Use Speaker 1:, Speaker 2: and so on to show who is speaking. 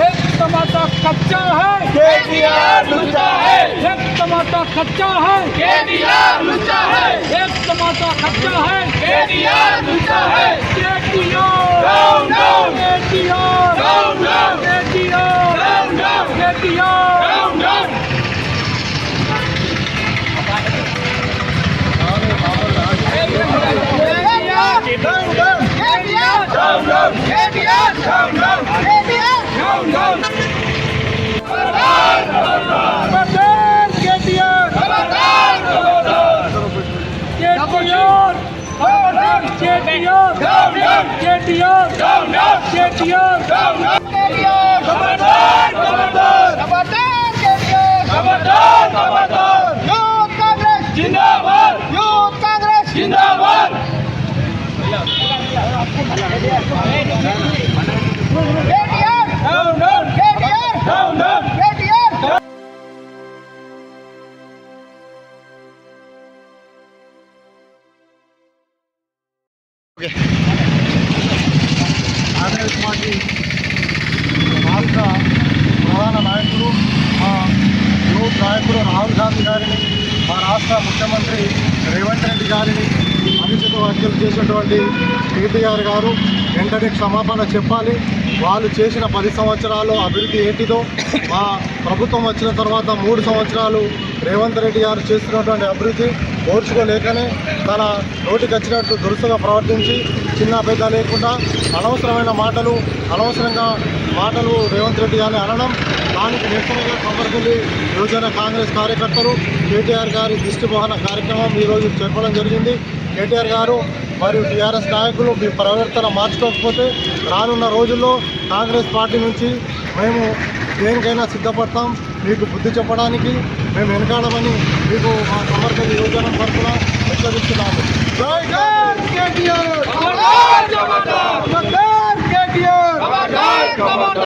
Speaker 1: एक टमाटर कच्चा है,
Speaker 2: केटीआर लुच्चा है,
Speaker 1: एक टमाटर कच्चा है,
Speaker 2: केटीआर लुच्चा है,
Speaker 1: एक टमाटर कच्चा है,
Speaker 2: केटीआर लुच्चा है,
Speaker 1: KTR
Speaker 2: down down
Speaker 1: KTR
Speaker 2: down down
Speaker 1: KTR
Speaker 2: down down
Speaker 1: KTR
Speaker 2: down down जिंदाबाद यूथ कांग्रेस जिंदाबाद
Speaker 3: కాంగ్రెస్ పార్టీ రాష్ట్ర ప్రధాన నాయకులు మా యూత్ నాయకుడు రాహుల్ గాంధీ గారిని, మా రాష్ట్ర ముఖ్యమంత్రి రేవంత్ రెడ్డి గారిని అనుచిత వ్యాఖ్యలు చేసినటువంటి కేటీఆర్ గారు వెంటనే క్షమాపణ చెప్పాలి. వాళ్ళు చేసిన 10 సంవత్సరాలు అభివృద్ధి ఏంటిదో, మా ప్రభుత్వం వచ్చిన తర్వాత 3 సంవత్సరాలు రేవంత్ రెడ్డి గారు చేస్తున్నటువంటి అభివృద్ధి ఓర్చుకోలేకనే తన నోటికి వచ్చినట్టు దురుసుగా ప్రవర్తించి చిన్న పెద్ద లేకుండా అనవసరమైన అనవసరంగా మాటలు రేవంత్ రెడ్డి గారిని అనడం, దానికి నిరసనగా కమర్పల్లి యువజన కాంగ్రెస్ కార్యకర్తలు కేటీఆర్ గారి దిష్టి బోహన కార్యక్రమం ఈరోజు చెప్పడం జరిగింది. కేటీఆర్ గారు మరియు టీఆర్ఎస్ నాయకులు మీ ప్రవర్తన మార్చుకోకపోతే రానున్న రోజుల్లో కాంగ్రెస్ పార్టీ నుంచి మేము దేనికైనా సిద్ధపడతాం. మీకు బుద్ధి చెప్పడానికి మేము వెనకాడమని మీకు మా సమర్థ యువజనం తరఫున హెచ్చరిస్తున్నాము. జై కేటీఆర్.